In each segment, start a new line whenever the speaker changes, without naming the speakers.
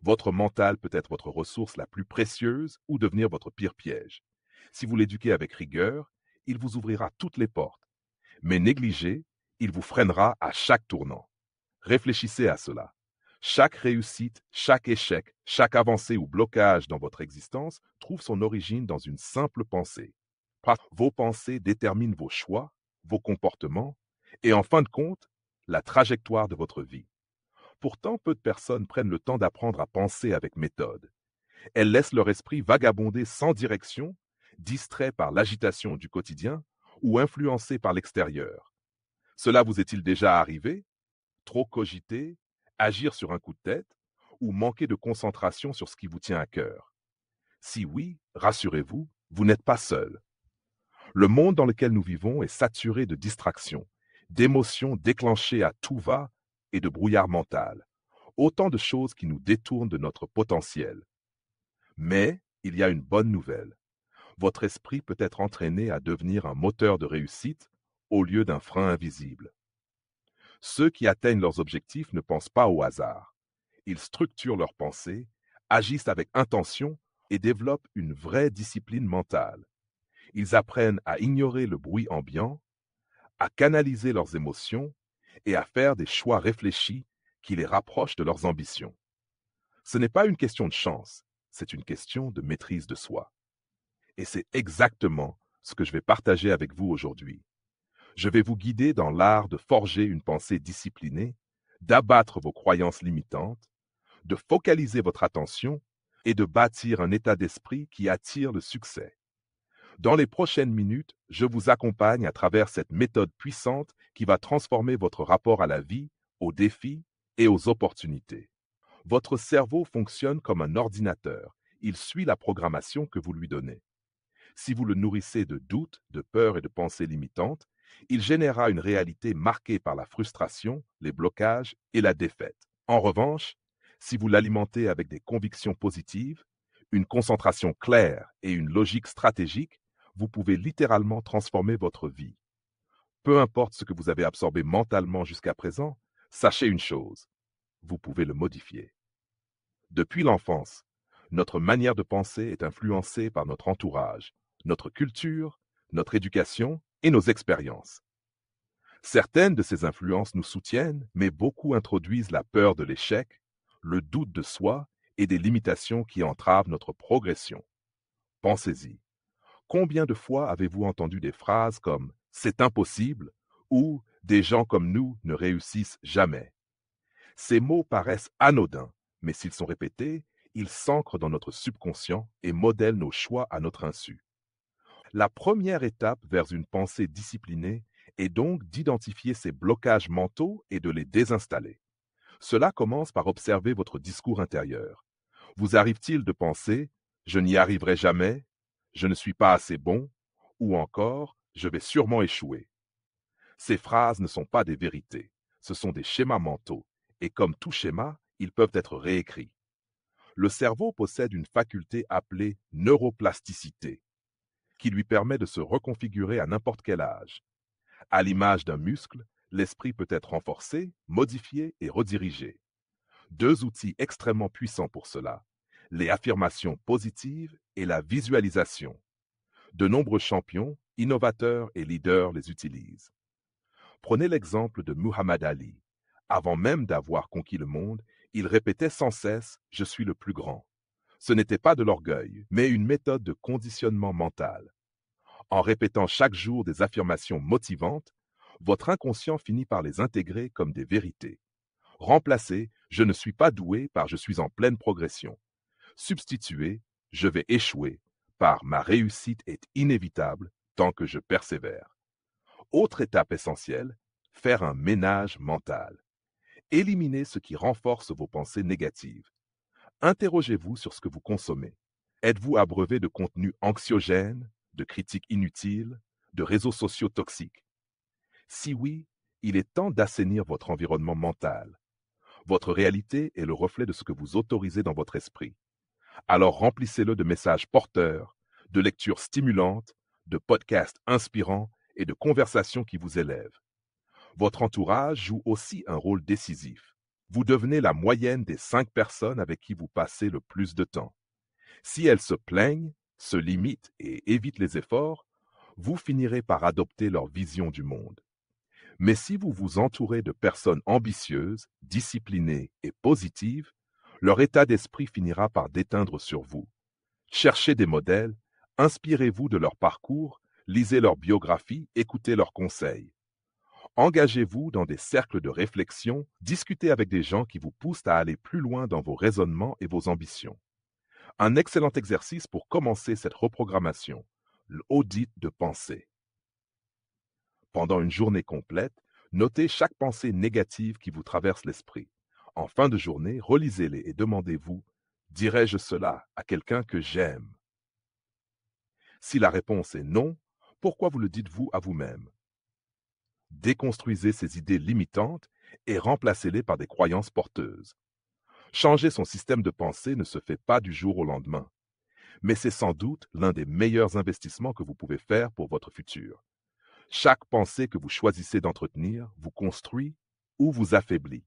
Votre mental peut être votre ressource la plus précieuse ou devenir votre pire piège. Si vous l'éduquez avec rigueur, il vous ouvrira toutes les portes, mais négligé, il vous freinera à chaque tournant. Réfléchissez à cela. Chaque réussite, chaque échec, chaque avancée ou blocage dans votre existence trouve son origine dans une simple pensée. Vos pensées déterminent vos choix, vos comportements et en fin de compte, la trajectoire de votre vie. Pourtant, peu de personnes prennent le temps d'apprendre à penser avec méthode. Elles laissent leur esprit vagabonder sans direction, distraits par l'agitation du quotidien ou influencés par l'extérieur. Cela vous est-il déjà arrivé? Trop cogiter, agir sur un coup de tête ou manquer de concentration sur ce qui vous tient à cœur? Si oui, rassurez-vous, vous n'êtes pas seul. Le monde dans lequel nous vivons est saturé de distractions, d'émotions déclenchées à tout va et de brouillard mental. Autant de choses qui nous détournent de notre potentiel. Mais il y a une bonne nouvelle. Votre esprit peut être entraîné à devenir un moteur de réussite au lieu d'un frein invisible. Ceux qui atteignent leurs objectifs ne pensent pas au hasard. Ils structurent leurs pensées, agissent avec intention et développent une vraie discipline mentale. Ils apprennent à ignorer le bruit ambiant, à canaliser leurs émotions et à faire des choix réfléchis qui les rapprochent de leurs ambitions. Ce n'est pas une question de chance, c'est une question de maîtrise de soi. Et c'est exactement ce que je vais partager avec vous aujourd'hui. Je vais vous guider dans l'art de forger une pensée disciplinée, d'abattre vos croyances limitantes, de focaliser votre attention et de bâtir un état d'esprit qui attire le succès. Dans les prochaines minutes, je vous accompagne à travers cette méthode puissante qui va transformer votre rapport à la vie, aux défis et aux opportunités. Votre cerveau fonctionne comme un ordinateur. Il suit la programmation que vous lui donnez. Si vous le nourrissez de doutes, de peurs et de pensées limitantes, il générera une réalité marquée par la frustration, les blocages et la défaite. En revanche, si vous l'alimentez avec des convictions positives, une concentration claire et une logique stratégique, vous pouvez littéralement transformer votre vie. Peu importe ce que vous avez absorbé mentalement jusqu'à présent, sachez une chose, vous pouvez le modifier. Depuis l'enfance, notre manière de penser est influencée par notre entourage, notre culture, notre éducation et nos expériences. Certaines de ces influences nous soutiennent, mais beaucoup introduisent la peur de l'échec, le doute de soi et des limitations qui entravent notre progression. Pensez-y. Combien de fois avez-vous entendu des phrases comme « c'est impossible » ou « des gens comme nous ne réussissent jamais ». Ces mots paraissent anodins, mais s'ils sont répétés, ils s'ancrent dans notre subconscient et modèlent nos choix à notre insu. La première étape vers une pensée disciplinée est donc d'identifier ces blocages mentaux et de les désinstaller. Cela commence par observer votre discours intérieur. Vous arrive-t-il de penser « je n'y arriverai jamais »,« je ne suis pas assez bon » ou encore « je vais sûrement échouer ». Ces phrases ne sont pas des vérités, ce sont des schémas mentaux, et comme tout schéma, ils peuvent être réécrits. Le cerveau possède une faculté appelée neuroplasticité, qui lui permet de se reconfigurer à n'importe quel âge. À l'image d'un muscle, l'esprit peut être renforcé, modifié et redirigé. Deux outils extrêmement puissants pour cela, les affirmations positives et la visualisation. De nombreux champions, innovateurs et leaders les utilisent. Prenez l'exemple de Muhammad Ali. Avant même d'avoir conquis le monde, il répétait sans cesse « Je suis le plus grand ». Ce n'était pas de l'orgueil, mais une méthode de conditionnement mental. En répétant chaque jour des affirmations motivantes, votre inconscient finit par les intégrer comme des vérités. Remplacez « Je ne suis pas doué » par « Je suis en pleine progression ». Substituez « Je vais échouer » par « Ma réussite est inévitable tant que je persévère ». Autre étape essentielle, faire un ménage mental. Éliminez ce qui renforce vos pensées négatives. Interrogez-vous sur ce que vous consommez. Êtes-vous abreuvé de contenus anxiogènes, de critiques inutiles, de réseaux sociaux toxiques? Si oui, il est temps d'assainir votre environnement mental. Votre réalité est le reflet de ce que vous autorisez dans votre esprit. Alors remplissez-le de messages porteurs, de lectures stimulantes, de podcasts inspirants et de conversations qui vous élèvent. Votre entourage joue aussi un rôle décisif. Vous devenez la moyenne des 5 personnes avec qui vous passez le plus de temps. Si elles se plaignent, se limitent et évitent les efforts, vous finirez par adopter leur vision du monde. Mais si vous vous entourez de personnes ambitieuses, disciplinées et positives, leur état d'esprit finira par déteindre sur vous. Cherchez des modèles, inspirez-vous de leur parcours, lisez leur biographie, écoutez leurs conseils. Engagez-vous dans des cercles de réflexion, discutez avec des gens qui vous poussent à aller plus loin dans vos raisonnements et vos ambitions. Un excellent exercice pour commencer cette reprogrammation, l'audit de pensée. Pendant une journée complète, notez chaque pensée négative qui vous traverse l'esprit. En fin de journée, relisez-les et demandez-vous, dirais-je cela à quelqu'un que j'aime? Si la réponse est non, pourquoi vous le dites-vous à vous-même? Déconstruisez ces idées limitantes et remplacez-les par des croyances porteuses. Changer son système de pensée ne se fait pas du jour au lendemain, mais c'est sans doute l'un des meilleurs investissements que vous pouvez faire pour votre futur. Chaque pensée que vous choisissez d'entretenir vous construit ou vous affaiblit.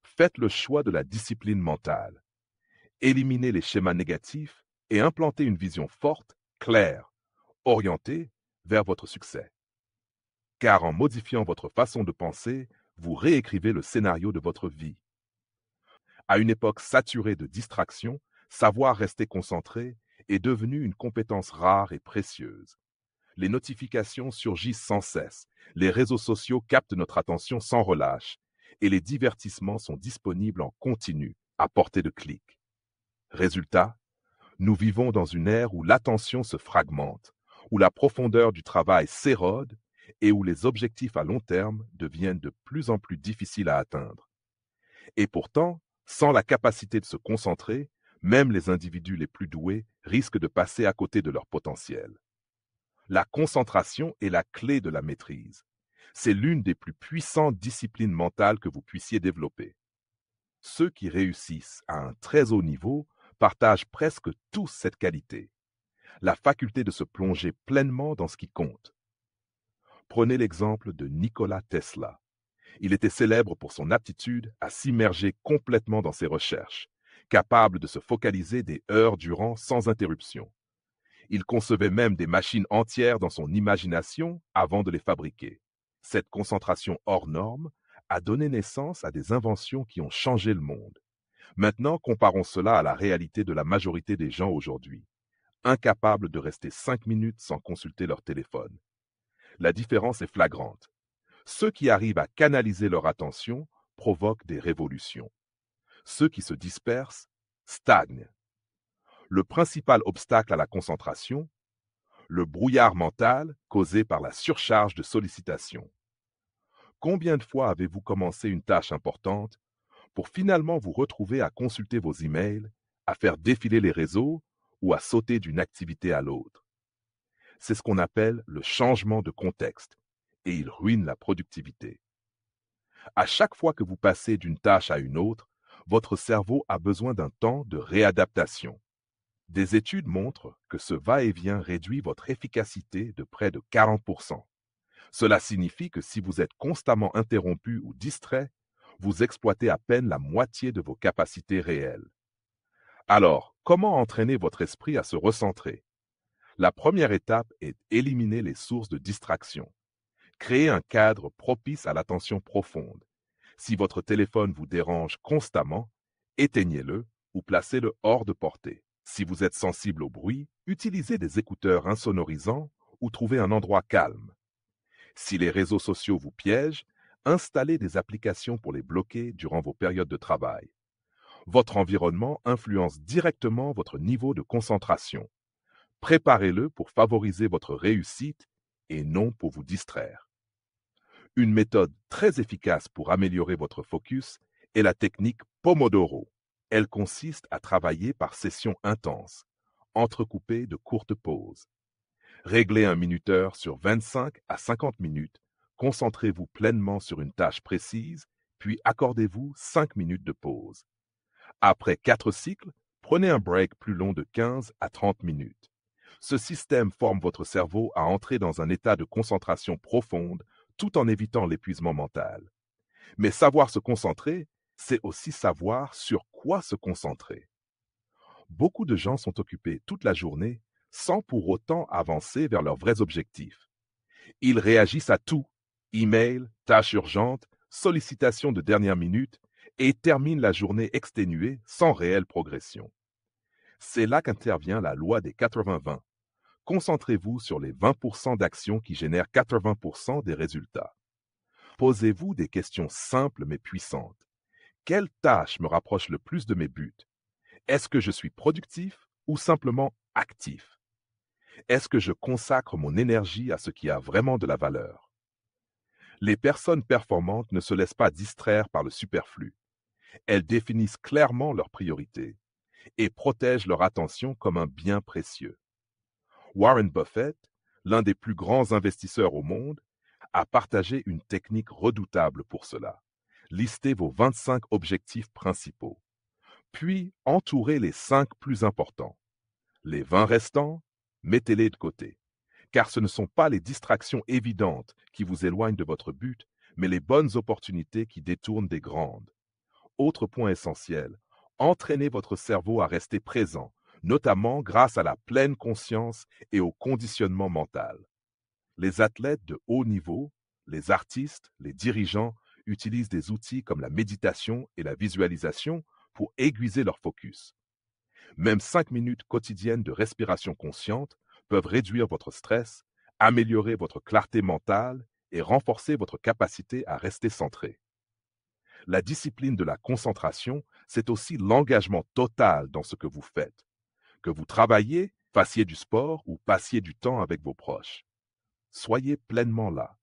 Faites le choix de la discipline mentale. Éliminez les schémas négatifs et implantez une vision forte, claire, orientée vers votre succès. Car en modifiant votre façon de penser, vous réécrivez le scénario de votre vie. À une époque saturée de distractions, savoir rester concentré est devenu une compétence rare et précieuse. Les notifications surgissent sans cesse, les réseaux sociaux captent notre attention sans relâche, et les divertissements sont disponibles en continu, à portée de clic. Résultat, nous vivons dans une ère où l'attention se fragmente, où la profondeur du travail s'érode et où les objectifs à long terme deviennent de plus en plus difficiles à atteindre. Et pourtant, sans la capacité de se concentrer, même les individus les plus doués risquent de passer à côté de leur potentiel. La concentration est la clé de la maîtrise. C'est l'une des plus puissantes disciplines mentales que vous puissiez développer. Ceux qui réussissent à un très haut niveau partagent presque tous cette qualité, la faculté de se plonger pleinement dans ce qui compte. Prenez l'exemple de Nikola Tesla. Il était célèbre pour son aptitude à s'immerger complètement dans ses recherches, capable de se focaliser des heures durant sans interruption. Il concevait même des machines entières dans son imagination avant de les fabriquer. Cette concentration hors norme a donné naissance à des inventions qui ont changé le monde. Maintenant, comparons cela à la réalité de la majorité des gens aujourd'hui, incapables de rester 5 minutes sans consulter leur téléphone. La différence est flagrante. Ceux qui arrivent à canaliser leur attention provoquent des révolutions. Ceux qui se dispersent stagnent. Le principal obstacle à la concentration, le brouillard mental causé par la surcharge de sollicitations. Combien de fois avez-vous commencé une tâche importante pour finalement vous retrouver à consulter vos emails, à faire défiler les réseaux ou à sauter d'une activité à l'autre? C'est ce qu'on appelle le changement de contexte et il ruine la productivité. À chaque fois que vous passez d'une tâche à une autre, votre cerveau a besoin d'un temps de réadaptation. Des études montrent que ce va-et-vient réduit votre efficacité de près de 40%. Cela signifie que si vous êtes constamment interrompu ou distrait, vous exploitez à peine la moitié de vos capacités réelles. Alors, comment entraîner votre esprit à se recentrer? La première étape est éliminer les sources de distraction. Créer un cadre propice à l'attention profonde. Si votre téléphone vous dérange constamment, éteignez-le ou placez-le hors de portée. Si vous êtes sensible au bruit, utilisez des écouteurs insonorisants ou trouvez un endroit calme. Si les réseaux sociaux vous piègent, installez des applications pour les bloquer durant vos périodes de travail. Votre environnement influence directement votre niveau de concentration. Préparez-le pour favoriser votre réussite et non pour vous distraire. Une méthode très efficace pour améliorer votre focus est la technique Pomodoro. Elle consiste à travailler par sessions intenses, entrecoupées de courtes pauses. Réglez un minuteur sur 25 à 50 minutes, concentrez-vous pleinement sur une tâche précise, puis accordez-vous 5 minutes de pause. Après 4 cycles, prenez un break plus long de 15 à 30 minutes. Ce système forme votre cerveau à entrer dans un état de concentration profonde tout en évitant l'épuisement mental. Mais savoir se concentrer, c'est aussi savoir sur quoi se concentrer. Beaucoup de gens sont occupés toute la journée sans pour autant avancer vers leurs vrais objectifs. Ils réagissent à tout, email, tâches urgentes, sollicitations de dernière minute, et terminent la journée exténuée sans réelle progression. C'est là qu'intervient la loi des 80-20. Concentrez-vous sur les 20% d'actions qui génèrent 80% des résultats. Posez-vous des questions simples mais puissantes. Quelle tâche me rapproche le plus de mes buts? Est-ce que je suis productif ou simplement actif? Est-ce que je consacre mon énergie à ce qui a vraiment de la valeur? Les personnes performantes ne se laissent pas distraire par le superflu. Elles définissent clairement leurs priorités et protègent leur attention comme un bien précieux. Warren Buffett, l'un des plus grands investisseurs au monde, a partagé une technique redoutable pour cela. Listez vos 25 objectifs principaux, puis entourez les 5 plus importants. Les 20 restants, mettez-les de côté, car ce ne sont pas les distractions évidentes qui vous éloignent de votre but, mais les bonnes opportunités qui détournent des grandes. Autre point essentiel, entraînez votre cerveau à rester présent, notamment grâce à la pleine conscience et au conditionnement mental. Les athlètes de haut niveau, les artistes, les dirigeants utilisent des outils comme la méditation et la visualisation pour aiguiser leur focus. Même 5 minutes quotidiennes de respiration consciente peuvent réduire votre stress, améliorer votre clarté mentale et renforcer votre capacité à rester centré. La discipline de la concentration, c'est aussi l'engagement total dans ce que vous faites. Que vous travailliez, fassiez du sport ou passiez du temps avec vos proches. Soyez pleinement là.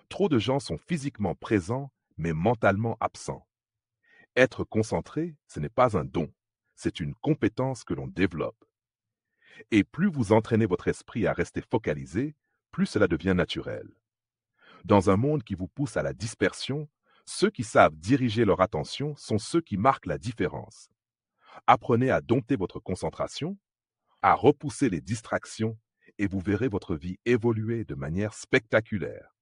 Trop de gens sont physiquement présents, mais mentalement absents. Être concentré, ce n'est pas un don, c'est une compétence que l'on développe. Et plus vous entraînez votre esprit à rester focalisé, plus cela devient naturel. Dans un monde qui vous pousse à la dispersion, ceux qui savent diriger leur attention sont ceux qui marquent la différence. Apprenez à dompter votre concentration, à repousser les distractions, et vous verrez votre vie évoluer de manière spectaculaire.